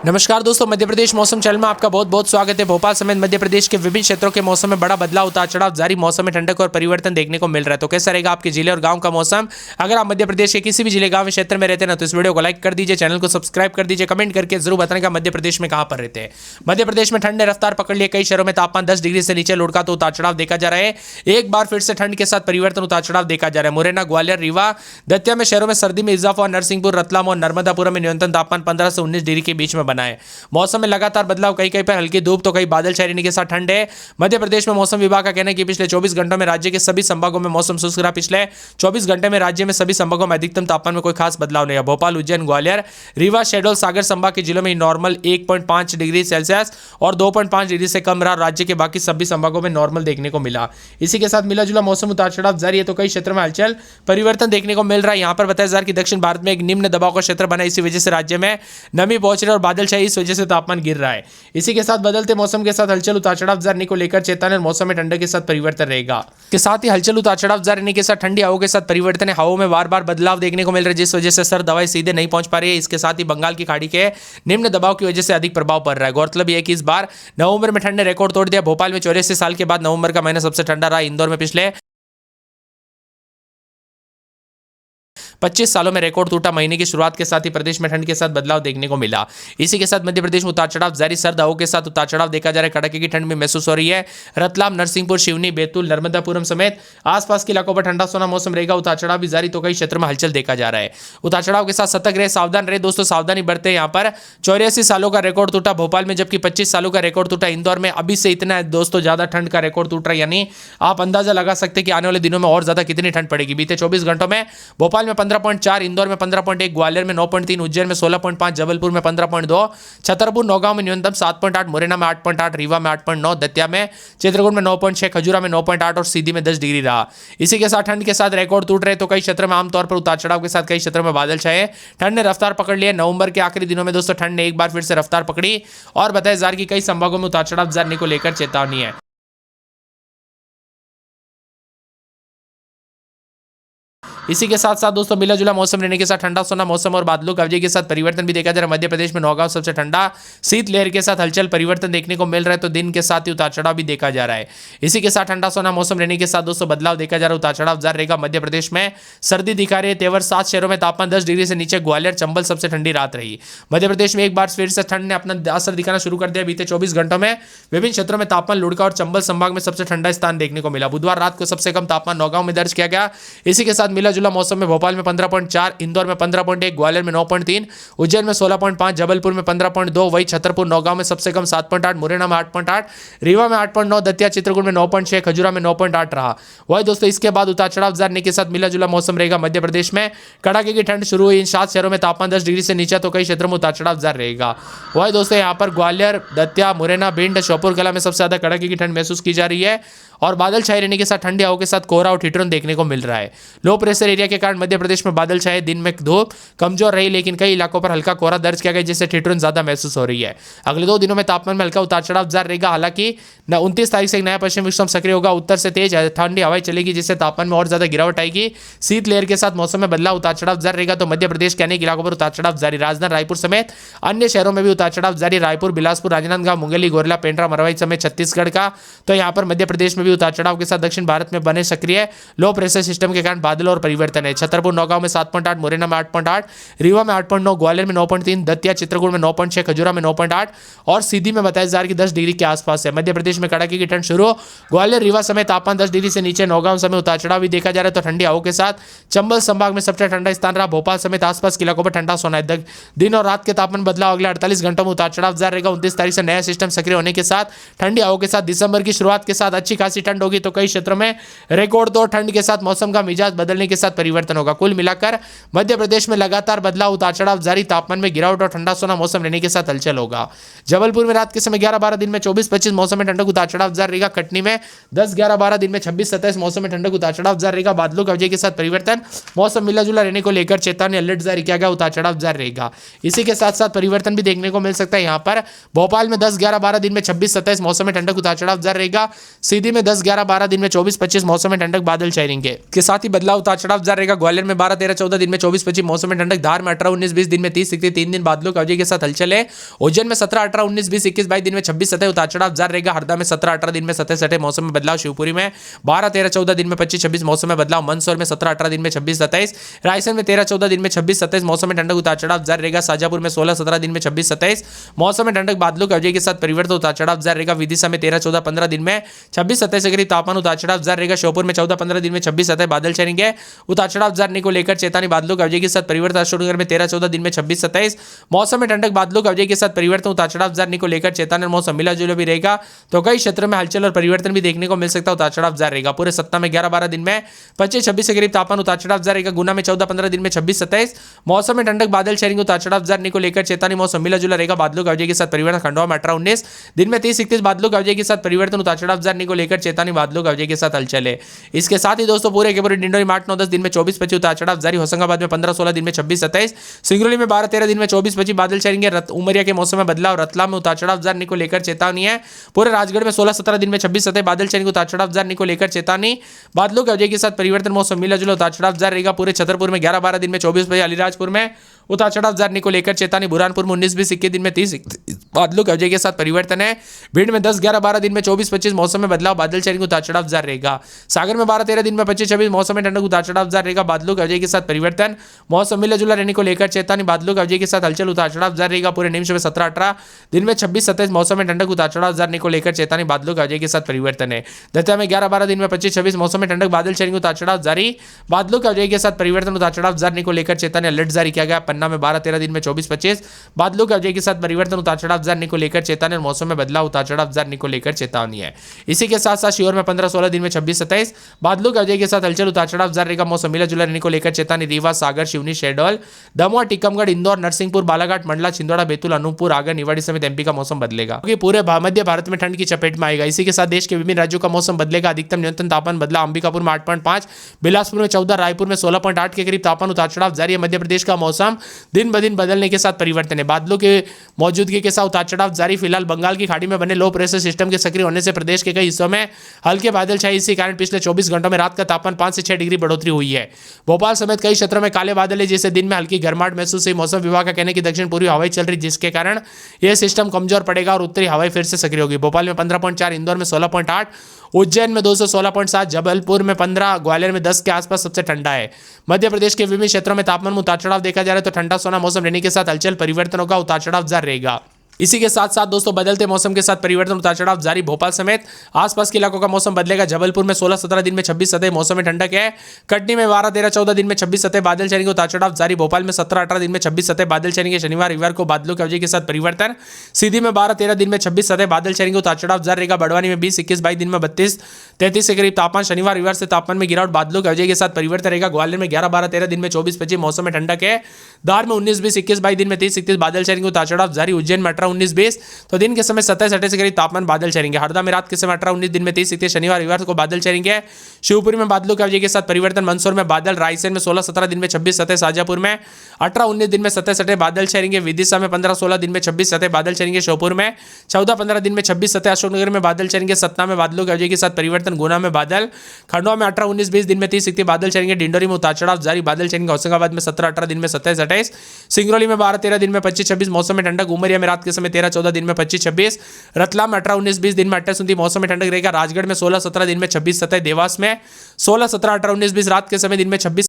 नमस्कार दोस्तों, मध्य प्रदेश मौसम चैनल में आपका बहुत बहुत स्वागत है। भोपाल समेत मध्य प्रदेश के विभिन्न क्षेत्रों के मौसम में बड़ा बदलाव, उतार चढ़ाव जारी, मौसम में ठंडक और परिवर्तन देखने को मिल रहा है। तो कैसा रहेगा आपके जिले और गांव का मौसम? अगर आप मध्य प्रदेश के किसी भी जिले गांव क्षेत्र में रहते हैं ना, तो इस वीडियो को लाइक कर दीजिए, चैनल को सब्सक्राइब कर दीजिए, कमेंट करके जरूर बताने का मध्य प्रदेश में कहां पर रहते हैं। मध्य प्रदेश में ठंड ने रफ्तार पकड़ लिया, कई शहरों में तापमान 10 डिग्री से नीचे लुढ़का तो उतार चढ़ाव देखा जा रहा है। एक बार फिर से ठंड के साथ परिवर्तन, उतार चढ़ाव देखा जा रहा है। मुरैना, ग्वालियर, रीवा, दतिया में शहरों में सर्दी में इजाफा और नरसिंहपुर, रतलाम और नर्मदापुरम में न्यूनतम तापमान 15 से 19 डिग्री के बीच में बना है। मौसम में लगातार बदलाव, कहीं कहीं पर हल्की धूप तो कहीं बादल छाए रहने के साथ ठंड है। मध्य प्रदेश में मौसम विभाग का कहना है कि पिछले 24 घंटों में राज्य के सभी संभागों में मौसम शुष्क रहा। पिछले 24 घंटे में राज्य में सभी संभागों में अधिकतम तापमान में कोई खास बदलाव नहीं है। भोपाल, उज्जैन, ग्वालियर, रीवा, शहडोल, सागर संभाग के जिलों में नॉर्मल 1.5 डिग्री सेल्सियस और 2.5 डिग्री से कम रहा। राज्य के बाकी सभी संभागों में नॉर्मल देखने को मिला। इसी के साथ मिला जुला मौसम उतार चढ़ाव जारी है, तो कई क्षेत्रों में हलचल परिवर्तन देखने को मिल रहा है। यहाँ पर बताया जा रहा है कि दक्षिण भारत में एक निम्न दबाव का क्षेत्र बना, इसी वजह से राज्य में नमी पहुंच रही है और बादल छाए, इस वजह से तापमान गिर रहा है। इसी के साथ बदलते मौसम के साथ हलचल उतार चढ़ाव जारी को लेकर चेतावनी और मौसम में ठंडक के साथ परिवर्तन रहेगा। के साथ ही हलचल उतार चढ़ाव जारी के साथ ठंडी हवाओं के साथ परिवर्तन है। हवाओं में बार बार बदलाव देखने को मिल रहा है, जिस वजह से सर्द हवाएं सीधे नहीं पहुंच पा रही है। इसके साथ ही बंगाल की खाड़ी के निम्न दबाव की वजह से अधिक प्रभाव पड़ रहा है। गौरतलब यह है कि इस बार नवंबर में ठंड ने रिकॉर्ड तोड़ दिया। भोपाल में 84 साल के बाद नवंबर का महीना सबसे ठंडा रहा। इंदौर में पिछले 25 सालों में रिकॉर्ड टूटा। महीने की शुरुआत के साथ ही प्रदेश में ठंड के साथ बदलाव देखने को मिला। इसी के साथ मध्य प्रदेश में उतार चढ़ाव जारी, सर्द हवाओं के साथ उतार चढ़ाव देखा जा रहा है। कड़ाके की ठंड भी महसूस हो रही है। रतलाम, नरसिंहपुर, सिवनी, बैतूल, नर्मदापुरम समेत आसपास के इलाकों पर ठंडा सोना मौसम रहेगा। उतार चढ़ाव भी जारी, तो कई क्षेत्रों में हलचल देखा जा रहा है। उतार चढ़ाव के साथ सतर्क रहे, सावधान रहे दोस्तों, सावधानी बरते। यहाँ पर 84 सालों का रिकॉर्ड टूटा भोपाल में, जबकि 25 सालों का रिकॉर्ड टूटा इंदौर में। अभी से इतना है दोस्तों, ज्यादा ठंड का रिकॉर्ड टूट रहा है, यानी आप अंदाजा लगा सकते हैं कि आने वाले दिनों में और ज्यादा कितनी ठंड पड़ेगी। बीते 24 घंटों में भोपाल में 15.4, इंदौर में 15.1, ग्वालियर में 9.3, उज्जैन में 16.5, जबलपुर में 15.2, छतरपुर, नौगांव में न्यूनतम 7.8, मुरैना में 8.8, रीवा में 8.9, दतिया में, चित्रकूट में 9.6, खजूरा में 9.8 और सीधी में 10 डिग्री रहा। इसी के साथ ठंड के साथ रिकॉर्ड टूट रहे, तो कई क्षेत्रों में आमतौर पर उतार चढ़ाव के साथ कई क्षेत्रों में बादल छाए। ठंड ने रफ्तार पकड़ लिया। नवंबर के आखिरी दिनों में दोस्तों ठंड ने एक बार फिर से रफ्तार पकड़ी और बताया जा रहा है कि कई संभागों में उतार चढ़ाव जाने को लेकर चेतावनी है। इसी के साथ साथ दोस्तों मिला जुला मौसम रहने के साथ ठंडा सोना मौसम और बादलों कवजे के साथ परिवर्तन भी देखा जा रहा है। मध्य प्रदेश में नौगांव सबसे ठंडा, शीतलहर के साथ हलचल परिवर्तन देखने को मिल रहा है, तो दिन के साथ ही उतार चढ़ाव भी देखा जा रहा है। इसी के साथ ठंडा सोना मौसम रहने के साथ दोस्तों बदलाव देखा जा रहा है, उतार चढ़ाव जारी रहेगा। मध्य प्रदेश में सर्दी दिखा रही है तेवर, 7 शहरों में तापमान 10 डिग्री से नीचे। ग्वालियर, चंबल सबसे ठंडी रात रही। मध्य प्रदेश में एक बार फिर से ठंड ने अपना असर दिखाना शुरू कर दिया। बीते 24 घंटों में विभिन्न क्षेत्रों में तापमान लुढ़का और चंबल संभाग में सबसे ठंडा स्थान देखने को मिला। बुधवार रात को सबसे कम तापमान नौगांव में दर्ज किया गया। इसी के साथ मिला जुला मौसम में भोपाल में 15.4, इंदौर में 15.1, ग्वालियर में 9.3, उज्जैन में 16.5, जबलपुर में 15.2, वही छतरपुर, नौगांव में सबसे कम 7.8, मुरैना में 8.8, रीवा में 8.9, दतिया, चित्रकूट में 9.6, खजूरा में 9.8 रहा। वही दोस्तों इसके बाद उतार चढ़ाव जाने के साथ मिला जुला मौसम रहेगा। मध्य प्रदेश में कड़ाके की ठंड शुरू हुई। इन 7 शहरों में तापमान 10 डिग्री से नीचे, तो कई क्षेत्रों में उतार चढ़ाव जारी रहेगा। वही दोस्तों यहाँ पर ग्वालियर, दतिया, मुरैना, भिंड, श्योपुर कला में सबसे ज्यादा कड़ाके की ठंड महसूस की जा रही है और बादल छाए रहने के साथ ठंडी हवाओं के साथ कोहरा और ठिठुरन देखने को मिल रहा है। लो प्रेशर एरिया के कारण मध्य प्रदेश में बादल छाए, दिन में धूप कमजोर रही, लेकिन कई इलाकों पर हल्का कोहरा दर्ज किया गया, जिससे ठिठुरन ज्यादा महसूस हो रही है। अगले 2 दिनों में तापमान में हल्का उतार चढ़ाव जारी रहेगा। हालांकि 29 तारीख से एक नया पश्चिम विक्षोभ सक्रिय होगा, उत्तर से तेज ठंडी हवाएं चलेगी, जिससे तापमान में और ज्यादा गिरावट आएगी। शीतलहर के साथ मौसम में बदलाव, उतार चढ़ाव जारी रहेगा। तो मध्य प्रदेश के अनेक इलाकों पर उतार चढ़ाव जारी। राजधानी रायपुर समेत अन्य शहरों में भी उतार चढ़ाव जारी। रायपुर, बिलासपुर, राजनांदगांव, मुंगेली, गोरला, पेंड्रा, मरवाई समेत छत्तीसगढ़ का, तो यहाँ पर मध्य प्रदेश में भी उतार चढ़ाव के साथ दक्षिण भारत में बने सक्रिय लो प्रेशर सिस्टम के कारण बादल और परिवर्तन है। छतरपुर, नौगांव में 7.8, मुरैना में 8.8, रीवा में 8.9, ग्वालियर में 9.3, दतिया, चित्रकूट में 9.6, खजूरा में 9.8 और सीधी में बताया जा रहा है कि 10 डिग्री के आसपास है। मध्य प्रदेश में कड़ाके की ठंड शुरू। ग्वालियर, रीवा समेत तापमान 10 डिग्री से नीचे। नौगांव समेत उतार चढ़ाव भी देखा जा रहा है, तो ठंडी हवाओं के साथ चंबल संभाग में सबसे ठंडा स्थान रहा। भोपाल समेत आसपास के इलाकों पर ठंडा सोना है। दिन और रात के तापमान बदलाव अगले 48 घंटों में उतार चढ़ाव जारी रहेगा। 29 तारीख से नया सिस्टम सक्रिय होने के साथ ठंडी हवाओं के साथ दिसंबर की शुरुआत के साथ अच्छी खासी ठंड होगी, तो कई क्षेत्रों में रिकॉर्ड तोड़ ठंड के साथ मौसम का मिजाज बदलने के साथ परिवर्तन होगा। कुल मिलाकर मध्य प्रदेश में लगातार बदलाव, उतार चढ़ाव जारी, तापमान में गिरावट और ठंडा सोना मौसम रहने के साथ हलचल होगा। जबलपुर में रात के समय 11-12, दिन में 24-25 मौसम में ठंडक, उतार चढ़ाव जारी रहेगा। कटनी में 10-11-12, दिन में 26-27 मौसम में ठंडक, उतार चढ़ाव जारी रहेगा। बादलों कवजे के साथ परिवर्तन, मौसम मिला जुला रहने को लेकर चेतावनी अलर्ट जारी किया गया, उतार चढ़ाव जारी रहेगा। इसी के साथ साथ परिवर्तन भी देखने को मिल सकता है। यहाँ पर भोपाल में 10-11-12, दिन में 26-27 मौसम में ठंडक, उतार चढ़ाव जारी रहेगा। सीधी में में 10, 11, 12 दिन में 24, 25 मौसम में ठंडक बादल छाएंगे। के साथ ही बदलाव उतार चढ़ाव जारी रहेगा। ग्वालियर में 12, 13, 14 दिन में 24, 25 मौसम में ठंडक। धार में 18, 19, 20 दिन में 30, 31 3 दिन बादलों की अवधि के साथ हलचल है। उज्जैन में 17, 18, 19, 20, 21, 22 दिन में 26, 27 उतार चढ़ाव जारी रहेगा। हरदा में 17, 18 दिन में 27, 27 मौसम में बदलाव। शिवपुरी में 12, 13, 14 दिन में 25, 26 मौसम में बदलाव। मंदसौर में 17, 18 दिन में 26, 27। रायसेन में 13, 14 दिन में 26, 27 मौसम में ठंडक उतार चढ़ाव जारी रहेगा। शाजापुर में 16, 17 दिन में 26, 27 मौसम में ठंडक बादलों की अवधि के साथ परिवर्तन उतार चढ़ाव जारी रहेगा। विदिशा में 13, 14, 15 दिन में 26, 27 के करीब तापमान उतार चढ़ाव जारी रहेगा। श्योपुर में 14, 15 दिन में 26, 27 बादल छाएंगे। उतार चढ़ाव जारी को लेकर चेतावनी बादलों की अवधि के साथ परिवर्तन। अशोकनगर में 13, 14 दिन में 26, 27 मौसम में ठंडक बादलों की अवधि के साथ परिवर्तन। उतार चढ़ाव जारी को लेकर चेतावनी। मौसम मिला जुला भी रहेगा तो कई क्षेत्रों में हलचल और परिवर्तन भी देखने को मिल सकता है। उतार चढ़ाव जारी रहेगा। पूरे सप्ताह में 11, 12 दिन में 25, 26 के करीब तापमान उतार चढ़ाव जारी रहेगा। गुना में 14, 15 दिन में 26, 27 मौसम में ठंडक बादल छाएंगे। उतार चढ़ाव जारी को लेकर चेतावनी। मौसम मिला जुला रहेगा। बादलों की अवधि के साथ परिवर्तन। खंडवा में 18, 19 दिन में 30, 31 बादलों की अवधि के साथ परिवर्तन। उतार चढ़ाव जारी को लेकर चेतावनी। बादलों की अवधि के साथ हलचल है। इसके साथ ही दोस्तों पूरे के पूरे डिंडोरी में 8, 9, 10 दिन में 24, 25 उतार चढ़ाव जारी। होशंगाबाद में 15, 16 दिन में 26, 27 सिंगरौली में 12, 13 दिन में 24, 25 बादल छाएंगे। उमरिया के मौसम में बदलाव। रतलाम में उतार चढ़ाव जारी को लेकर चेतावनी है। पूरे राजगढ़ में 16, 17 दिन में 26, 27 बादल छाएंगे। उतार चढ़ाव जारी को लेकर चेतावनी। बादलों की अवधि के साथ परिवर्तन। मौसम मिला जुला उतार चढ़ाव जारी रहेगा। पूरे छतरपुर में 11, 12 दिन में 24, 25 अलीराजपुर में उतार चढ़ाव जारी को लेकर चेतावनी। बुरहानपुर में 19, 20 21 दिन में 30 बादलों की अवधि के साथ परिवर्तन है। भीड़ में 10, 11, 12 दिन में 24, 25 मौसम में बदलाव। बादल छाएंगे। उतार चढ़ाव जारी रहेगा। सागर में 12, 13 दिन में 25, 26 मौसम में ठंडक। उतार चढ़ाव जारी रहेगा। बादलों की अवधि के साथ परिवर्तन। मौसम मिला जुला रहने को लेकर चेतावनी। बादलों की अवधि के साथ हलचल। उतार चढ़ाव जारी रहेगा। पूरे निम्न में 17, 18 दिन में 26, 27 मौसम में ठंडक। उतार चढ़ाव जारी को लेकर चेतावनी। बादलों की अवधि के साथ परिवर्तन है। दतिया में 11, 12 दिन में 25, 26 मौसम में ठंडक। बादल छाएंगे। उतार चढ़ाव जारी। बादलों की अवधि के साथ परिवर्तन। उतार चढ़ाव जारी को लेकर चेतावनी। अलर्ट जारी किया गया। पन्ना में 12, 13 दिन में 24, 25 बादलों की अवधि के साथ परिवर्तन। उतार चढ़ाव जारी को लेकर चेतावनी। मौसम में बदलाव। उतार चढ़ाव जारी को लेकर चेतावनी है। इसी के साथ साथ शियोर में 15, 16 दिन में 26, 27 बादलों की अवधि के साथ हलचल। उतार चढ़ाव जारी रहेगा। मौसम मिला जुला रहने को लेकर चेतावनी। रीवा, सागर, शिवनी, शहडोल, दमोह, टीकमगढ़, इंदौर, नरसिंहपुर, बालाघाट, मंडला, छिंदवाड़ा, बैतूल, अनूपपुर, आगर, निवाड़ी समेत एमपी का मौसम बदलेगा क्योंकि पूरे मध्य भारत में ठंड की चपेट में आएगा। इसी के साथ देश के विभिन्न राज्यों का मौसम बदलेगा। अधिकतम न्यूनतम तापमान बदला। अंबिकापुर में 8.5, बिलासपुर में 14, रायपुर में 16.8 के करीब तापमान उतार चढ़ाव जारी है। मध्य प्रदेश का मौसम दिन ब दिन बदलने के साथ परिवर्तन है। बादलों के मौजूदगी के साथ उतार चढ़ाव जारी। फिलहाल बंगाल की खाड़ी में बने लो प्रेशर सिस्टम के सक्रिय होने से प्रदेश के कई हिस्सों में हल्के बादल छाए। इसी कारण पिछले 24 घंटों में रात का तापमान 5 से 6 डिग्री बढ़ोतरी हुई है। भोपाल समेत कई क्षेत्रों में काले बादल है जिससे दिन में हल्की गर्माहट महसूस हुई। मौसम विभाग का कहना है कि दक्षिण पूर्वी हवाएं चल रही जिसके कारण यह सिस्टम कमजोर पड़ेगा और उत्तरी हवाएं फिर से सक्रिय होगी। भोपाल में 15.4, इंदौर में 16.8, उज्जैन में 216.7, जबलपुर में 15, ग्वालियर में 10 के आसपास सबसे ठंडा है। मध्य प्रदेश के विभिन्न क्षेत्रों में तापमान में उतार चढ़ाव देखा जा रहा है तो ठंडा सोना मौसम रहने के साथ हलचल परिवर्तनों का उतार चढ़ाव जारी रहेगा। इसी के साथ साथ दोस्तों बदलते मौसम के साथ परिवर्तन उतार चढ़ाव जारी। भोपाल समेत आसपास के इलाकों का मौसम बदलेगा। जबलपुर में 16, 17 दिन में 26, 27 मौसम में ठंडक है। कटनी में 12, 13, 14 दिन में 26, 27 बादल छाएंगे। उतार चढ़ाव जारी। भोपाल में 17, 18 दिन में 26, 27 बादल छाएंगे। शनिवार, रविवार को बादलों की अवधि के साथ परिवर्तन। सीधी में 12, 13 दिन में 26, 27 बादल छाएंगे। उतार चढ़ाव जारी रहेगा। बड़वानी में 20, 21, 22 दिन में 32, 33 के करीब तापमान। शनिवार, रविवार से तापमान में गिरावट। बादलों की अवधि के साथ परिवर्तन रहेगा। ग्वालियर में 11, 12, 13 दिन में 24, 25 मौसम में ठंडक है। धार में 19, 20, 21, 22 दिन में 30, 31 बादल छाएंगे। उतार चढ़ाव जारी। उज्जैन में 18, 19, 20 तो दिन के समय 27, 28 के करीब तापमान बादल छाएंगे। हरदा में रात के समय 18, 19 दिन में 30, 31 शनिवार, रविवार को बादल छाएंगे। शिवपुरी में बादलों की अवधि के साथ परिवर्तन। मंदसौर में बादल। रायसेन में 16, 17 दिन में 26, 27 शाजापुर में 18, 19 दिन में 27, 27 बादल छाएंगे। विदिशा में 15, 16 दिन में 26, 27 बादल छाएंगे। श्योपुर में 14, 15 दिन में 26, 27 अशोकनगर में बादल छाएंगे। सतना में बादलों की अवधि के साथ परिवर्तन। गुना में बादल। खंडवा में 18, 19, 20 दिन में 30, 31 बादल छाएंगे। डिंडोरी में उतार चढ़ाव जारी। बादल छाएंगे। होशंगाबाद में 17, 18 दिन में 27, 28 सिंगरौली में 12, 13 दिन में 25, 26 मौसम में ठंडक। उमरिया में रात के समय 13, 14 दिन में 25, 26 रतलाम में 18, 19, 20 दिन में 28, 29 मौसम में ठंडक रहेगा। राजगढ़ में 16, 17 दिन में 26, 27 देवास में 16, 17, 18, 19, 20 रात के समय दिन में 26